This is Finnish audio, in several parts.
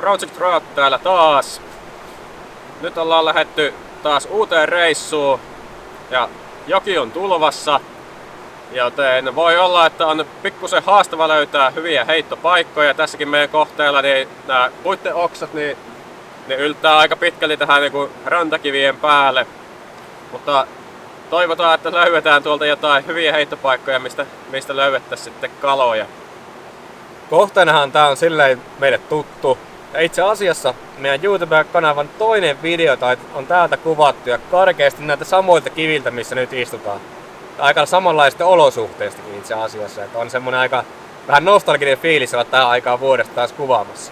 Project Rock täällä taas. Nyt ollaan lähdetty taas uuteen reissuun ja joki on tulvassa. Joten voi olla, että on pikkusen haastava löytää hyviä heittopaikkoja. Tässäkin meidän kohteella niin nämä puitten oksat niin ne yltää aika pitkälti tähän niin rantakivien päälle. Mutta toivotaan, että löydetään tuolta jotain hyviä heittopaikkoja, mistä löydettäisiin sitten kaloja. Kohteenahan tää on silleen meille tuttu. Ja itse asiassa meidän YouTube-kanavan toinen video on täältä kuvattu ja karkeasti näitä samoilta kiviltä, missä nyt istutaan. Aika samanlaista olosuhteistakin itse asiassa. Että on semmonen aika vähän nostalginen fiilis olla tähän aikaan vuodesta taas kuvaamassa.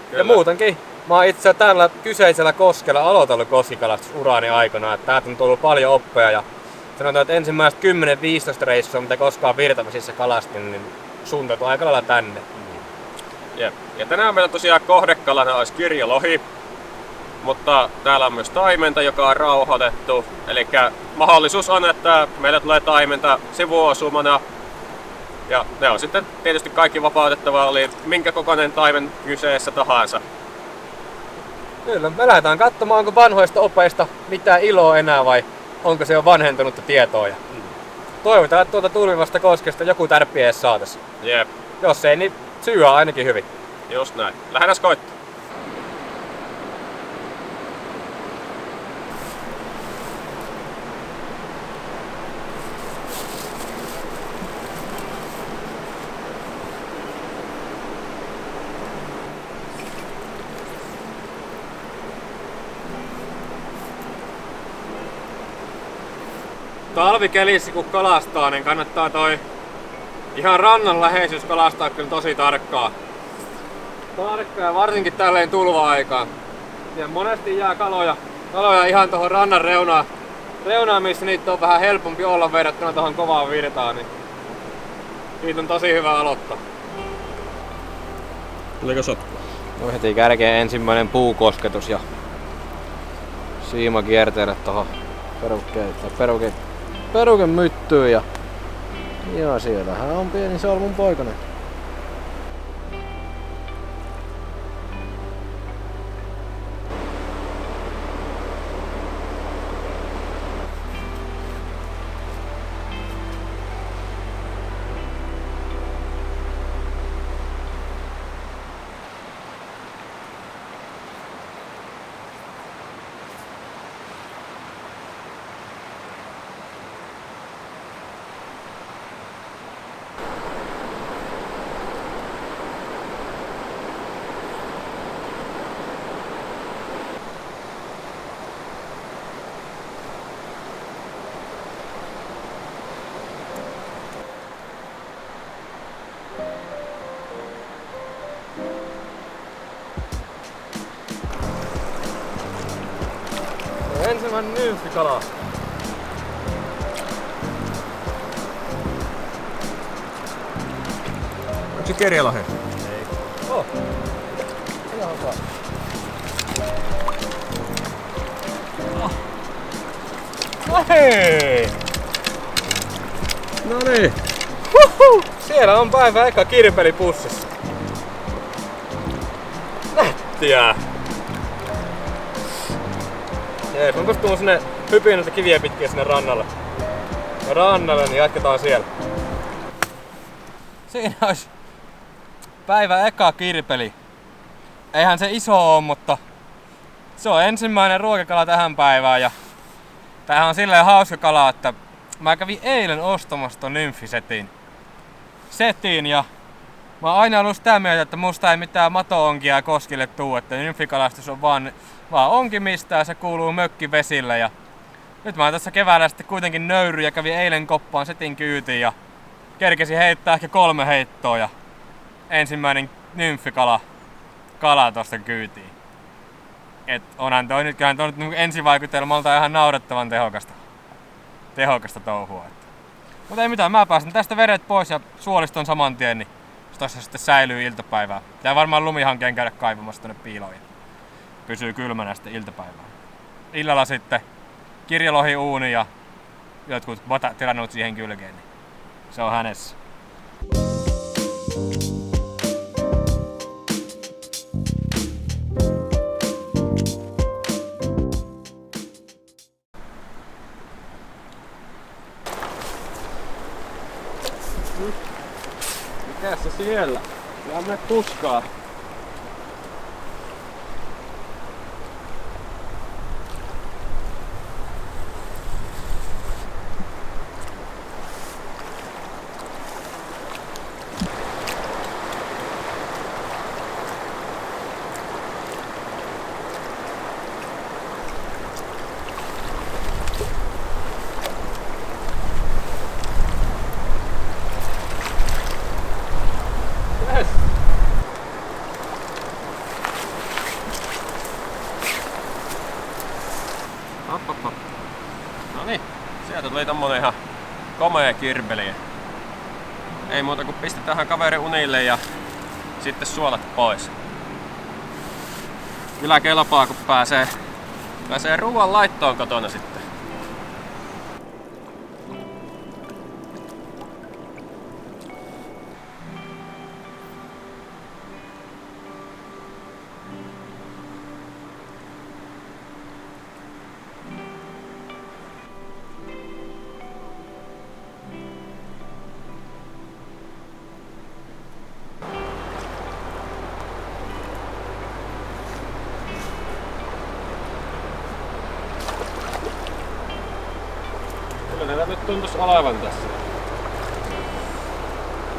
Kyllä. Ja muutenkin, mä oon itse tällä kyseisellä koskella aloitellut koskikalastusuraani aikana. Että täältä on tullut paljon oppeja ja sanotaan, että ensimmäiset 10-15 reissua, mitä koskaan virtavesissä kalastin, niin suuntautuu aika lailla tänne. Jep. Ja tänään meillä tosiaan kohdekalana olisi kirjolohi, mutta täällä on myös taimenta, joka on rauhoitettu. Eli mahdollisuus on, että meillä tulee taimenta sivuosumana. Ja ne on sitten tietysti kaikki vapautettava, oli minkä kokoinen taimen kyseessä tahansa. Kyllä, me lähdetään katsomaan, onko vanhoista opeista mitään iloa enää vai onko se jo vanhentunutta tietoa. Toivotaan, että tuolta tulvivasta koskesta joku tärppi edes saatais. Jep. Jos ei, niin syö ainakin hyvin. Just näin. Lähdetään koittaa. Talvikelissä kun kalastaa, niin kannattaa toi ihan rannan läheisyys kalastaa kyllä tosi tarkkaa. Tarkkaa varsinkin tälleen tulva-aikaan. Ja monesti jää kaloja ihan tuohon rannan reunaan, missä niitä on vähän helpompi olla verrattuna tuohon kovaan virtaan. Niin siitä on tosi hyvä aloittaa. Tuliko sotkua? No heti kärkeen ensimmäinen puukosketus ja siima kierteelle tuohon peruken myttyyn ja siellähän on pieni solmun poikanen. Ensimmäinen nymfikala. Onko se kirjolohi? Ei. Oh. Ihan hyvä. Oh. No hei! No niin. Siellä on päivän eka kirpeli pussissa. Nättiä! Jees, onko tullut sinne hypin näitä kiviä pitkin sinne rannalle? Ja rannalle, niin jatketaan siellä. Siinä olisi päivän eka kirpeli. Eihän se iso oo, mutta se on ensimmäinen ruokakala tähän päivään. Ja tämähän on silleen hauska kala, että mä kävin eilen ostamassa ton nymfisetin. Ja mä oon aina ollut sitä mieltä, että musta ei mitään mato-onkia koskille tuu, että nymfikalastus on vaan onkimista ja se kuuluu mökkivesille. Ja nyt mä oon tässä keväällä sitten kuitenkin nöyry ja kävin eilen koppaan setin kyytiin ja kerkesin heittää ehkä 3 heittoa ja ensimmäinen nymfikala tosta kyytiin. Et onhan toi nyt ensivaikutelmalta ihan naurettavan tehokasta touhua. Mutta ei mitään, mä pääsen tästä veret pois ja suoliston saman tien, niin tossa sitten säilyy iltapäivää. Pitää varmaan lumihankeen käydä kaivamassa tonne piiloihin. Pysyy kylmänä sitten iltapäivää. Illalla sitten kirjolohi uuni ja jotkut tirannut siihen kylkeen, niin se on hänessä. siellä. Kyllä me tuskaa. Yes. Hop. Noniin, sieltä tuli tommonen ihan komea kirpeli. Ei muuta kuin pistetään kaveri unille ja sitten suolat pois. Kyllä kelpaa kun pääsee ruoan laittoon kotona sitten. Kyllä näitä nyt tuntuis olevan tässä.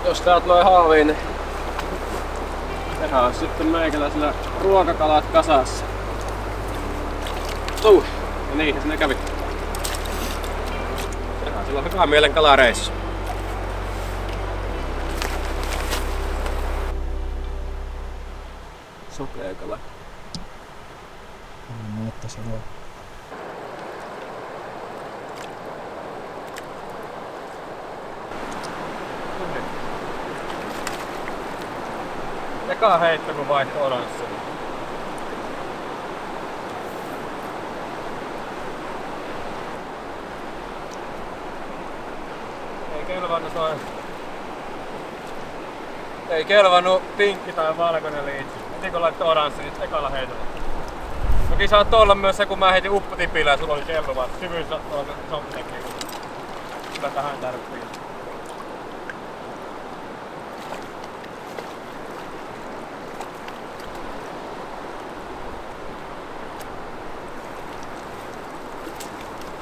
Jos täältä loi haaviin, niin tehdään sitten meikäläisellä ruokakalat kasassa. Ja niinhän sinne kävi. Tehdään sillä hyvää mielen kalareissu. Sokeakala. Mutta se voi. Eka heitto kun vaihto oranssiin. Ei kelvannut pinkki tai valkoinen liitsi. Heti kun laittoi oranssi, niin ekalla heitolla. Toki saattoi olla myös se kun mä heitin uppotipillä ja sulla oli kelluva. Syvyys on sommitekkiä. Kyllä tähän tarvitsee.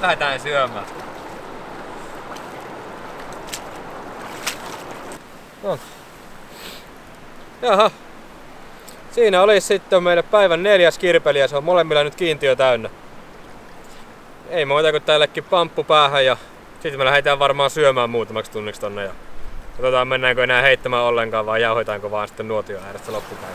Lähdetään syömään. No. Jaha. Siinä oli sitten meille päivän 4. kirpeli ja se on molemmilla nyt kiintiö täynnä. Ei muuta kuin tällekin pamppu päähän ja sitten me lähdetään varmaan syömään muutamaksi tunniksi tonne ja katsotaan mennäänkö enää heittämään ollenkaan vai jauhoitaanko vaan sitten nuotio äärestä loppupäivä.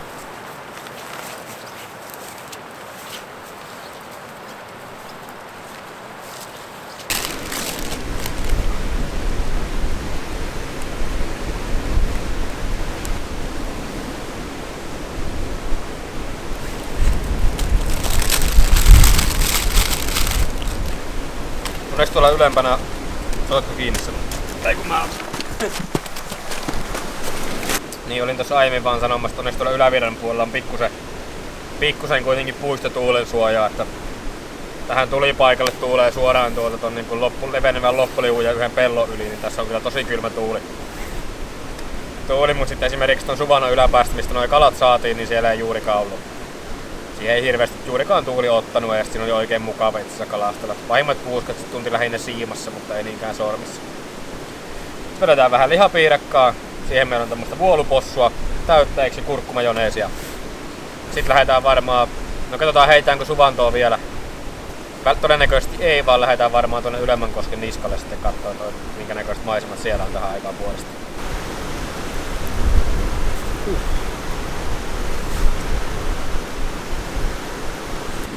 Onneksi tuolla ylempänä, oletko kiinni sen? Tai kun mä Niin olin tossa aiemmin vaan sanomassa, että onneksi tuolla ylävirran puolella on pikkusen kuitenkin puistotuulen suojaa, että tähän tulipaikalle tuulee suoraan tuolta ton niin levenevän loppuliuvun ja yhden pellon yli, niin tässä on kyllä tosi kylmä tuuli. Mut sitten esimerkiksi ton Suvannon yläpäästä, mistä noi kalat saatiin, niin siellä ei juurikaan ollut. Siihen ei hirveästi juurikaan tuuli ottanut ja siinä oli oikein mukava itse asiassa kalastella. Pahimmat puuskat tunti lähinnä siimassa, mutta ei niinkään sormissa. Vedetään vähän lihapiirakkaa. Siihen meillä on tämmöstä vuolupossua täyttäjiksi kurkkumajoneesia. Sitten lähdetään varmaan, no katsotaan heitäänkö Suvantoa vielä. Todennäköisesti ei, vaan lähdetään varmaan tuonne Ylemmänkosken niskalle sitten katsoa, minkä näköiset maisemat siellä on tähän aikaan vuodesta.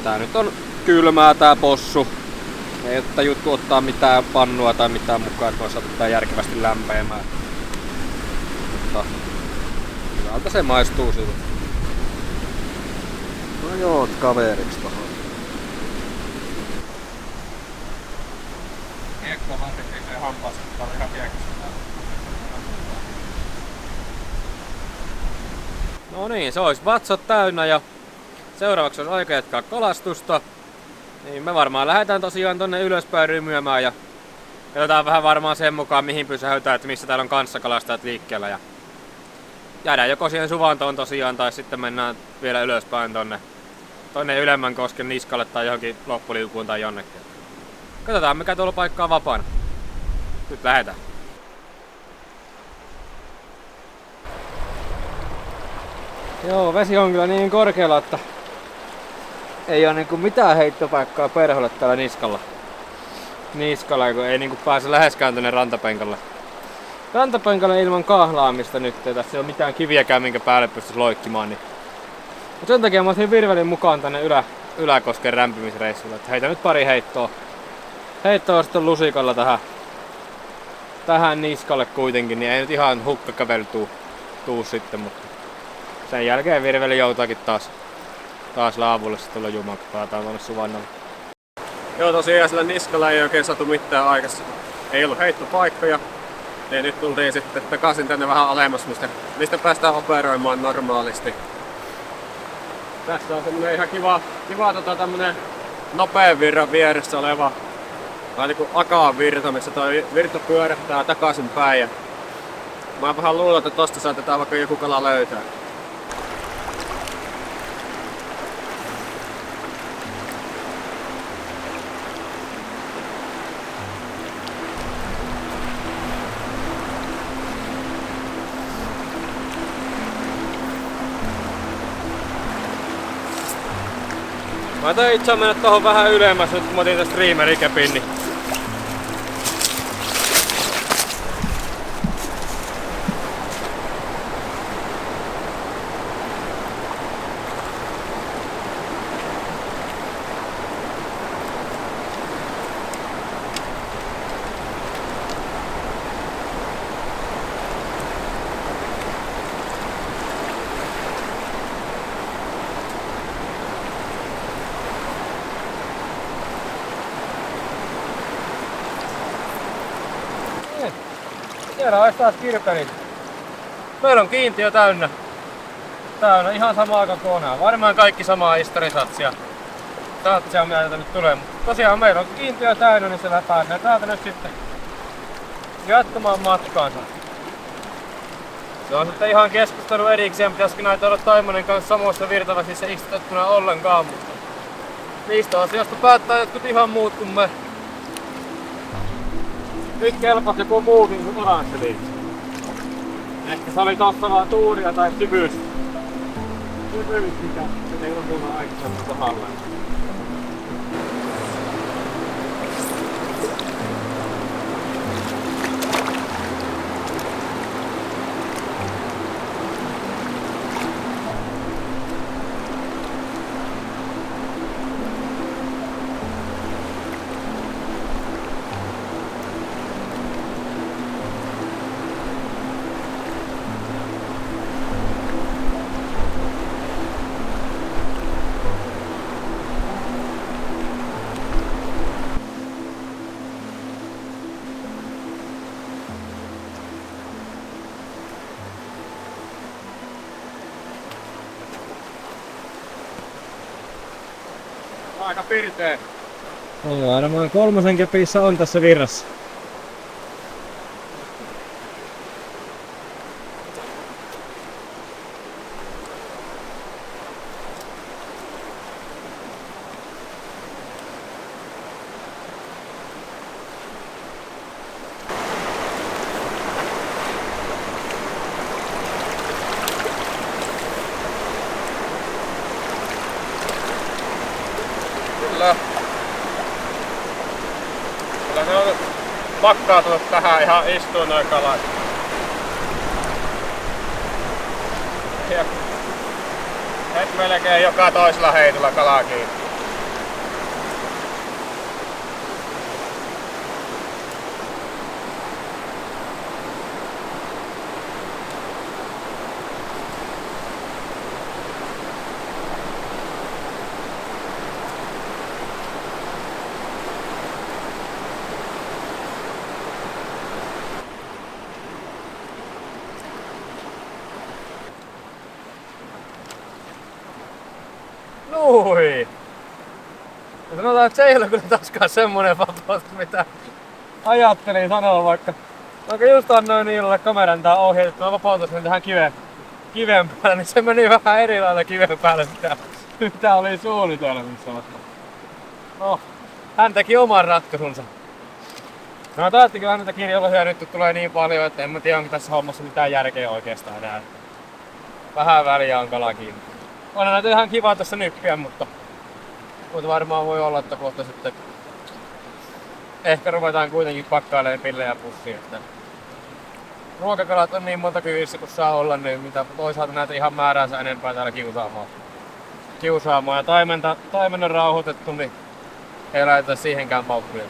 Tää nyt on kylmää tää possu. Ei ole tajuttu ottaa mitään pannua tai mitään mukaan, että voisi ottaa järkevästi lämpeämään. Mutta hyvältä se maistuu siltä. No joo, kaveriksi tohon. Kiekko vaan tekee se hampaas, että on ihan kiekossa. No niin, se olisi vatsat täynnä ja seuraavaksi olisi aika jatkaa kalastusta. Niin me varmaan lähdetään tosiaan tonne ylöspäin rymyämään ja katsotaan vähän varmaan sen mukaan mihin pysähytään, että missä täällä on kanssakalastajat liikkeellä. Ja jäädään joko siihen suvantoon tosiaan tai sitten mennään vielä ylöspäin tonne ylemmän kosken niskalle tai johonkin loppuliukuun tai jonnekin. Katsotaan mikä tuolla paikkaa vapaana. Nyt lähdetään. Joo, vesi on kyllä niin korkealla, että ei ole niinku mitään heittopaikkaa perholle täällä niskalla, kun ei niinku pääse läheskään tonne rantapenkalle. Rantapenkalle ilman kahlaamista nyt, ei tässä ei ole mitään kiviäkään minkä päälle pystyisi loikkimaan. Niin. Mut sen takia mä otin virvelin mukaan tänne Yläkosken rämpimisreissulle, että heitä nyt pari heittoa sitten lusikalla tähän niskalle kuitenkin, niin ei nyt ihan hukkakävely tuu sitten, mutta sen jälkeen virveli joutaakin taas laavulle sitten tuolla jumaan, kun päätään tuonne suvannalle. Joo, tosiaan sillä niskalla ei oikein satu mitään aikassa. Ei ollut heittopaikkoja. Ja nyt tultiin sitten takaisin tänne vähän alemmas, mistä päästään operoimaan normaalisti. Tässä on semmonen ihan kiva tämmönen nopean virran vieressä oleva vähän niinku akaan virta, missä toi virta pyörähtää takaisin päin. Ja mä vähän luulen, että tosta saatetaan vaikka joku kala löytää. Mä otan itse mennä tohon vähän ylemmäs nyt kun mä otin tästä streamerikepin, niin siellä olisi taas kirpeli. Meillä on kiintiö täynnä ihan samaa kokonaan. Varmaan kaikki samaa istorisatsia. Satsia mitä nyt tulee. Mutta tosiaan meillä on kiintiö täynnä, niin siellä pääsee täältä nyt sitten jatkamaan matkaansa. Se on sitten ihan keskustelu erikseen, pitäisikö näitä olla Taimonen kanssa samoissa virtavasissa istutettuna ollenkaan, mutta niistä asioista päättää jotkut ihan muut kuin me. Nyt kelpas joku muukin kuin oransseliin. Ehkä se oli tossa vaan tuuria tai syvyys. Syvyys mikä se ei ole mulla aikaisemmin kohdallaan. Aika pirteä. Varmaan 3 kepissä on tässä virrassa. Kyllä se on pakkautunut tähän ihan istuu noin kalat. Ja et melkein joka toisella heitolla kalaa kiinni. Nui! Ja sanotaan, että se ei ole kyllä taaskaan semmonen vapaus, mitä ajattelin sanoa, vaikka just annoin niille kameran tää ohje, että mä vapautuisin tähän kiveen kiven päällä, niin se meni vähän eri lailla kiven päälle, mitä oli suunnitelmissa. No, hän teki oman ratkaisunsa. No taatti kyllä näitä kirjolosia nyt tulee niin paljon, että en mä tiedä onko tässä hommassa mitään järkeä oikeastaan enää. Vähän väliä on kala kiinni. On näitä ihan kiva tässä nyppiä, mutta varmaan voi olla, että kohta sitten ehkä ruvetaan kuitenkin pakkailemaan pillejä pussiin. Ruokakalat on niin monta kyvissä kun saa olla, niin mitä toisaalta näitä ihan määräänsä enempää täällä kiusaamaan. Ja taimen on rauhoitettu, niin ei laiteta siihenkään paukkuja.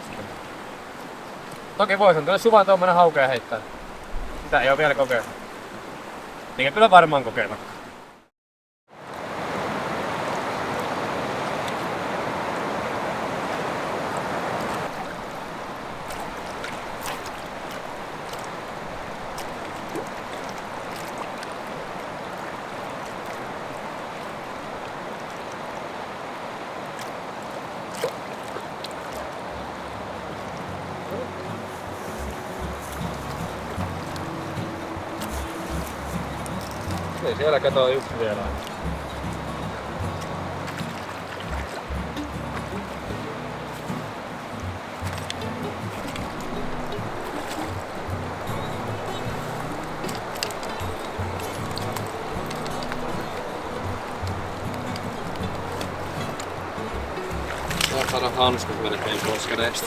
Toki voisin tuolle suvan tuommoinen haukea heittää. Sitä ei oo vielä kokeillut. Niin kyllä varmaan kokeilla. Ei siellä kato yksi vielä. Saa saada hanskat melkein pois kädestä.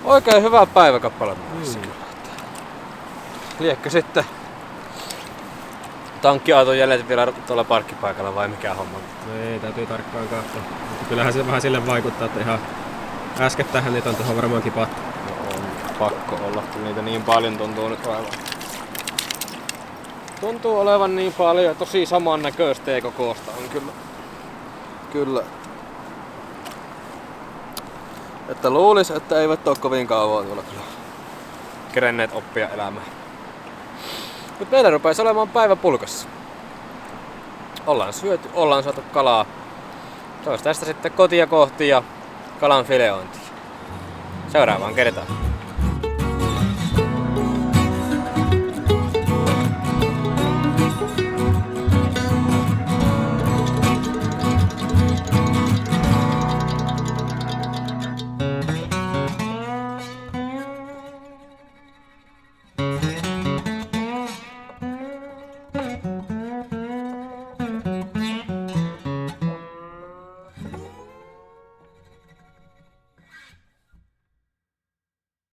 Oikein hyvää päiväkappaletta. Liekö sitten tankkiauton jäljet vielä tuolla parkkipaikalla vai mikä homma? No ei, täytyy tarkkaan katsoa. Mutta kyllähän se vähän sille vaikuttaa, että ihan äskettähän niitä on tuohon varmaan kipattu. No, on pakko olla, kun niitä niin paljon tuntuu nyt olevan. Tuntuu olevan niin paljon, tosi samannäköistä ja kokoista on kyllä. Että luulis, että eivät oo kovin kauan tuolla kyllä kerenneet oppia elämään. Mut meillä rupes olemaan päivä pulkassa. Ollaan syöty, ollaan saatu kalaa. Tois tästä sitten kotia kohti ja kalan fileointia. Seuraavaan kertaan.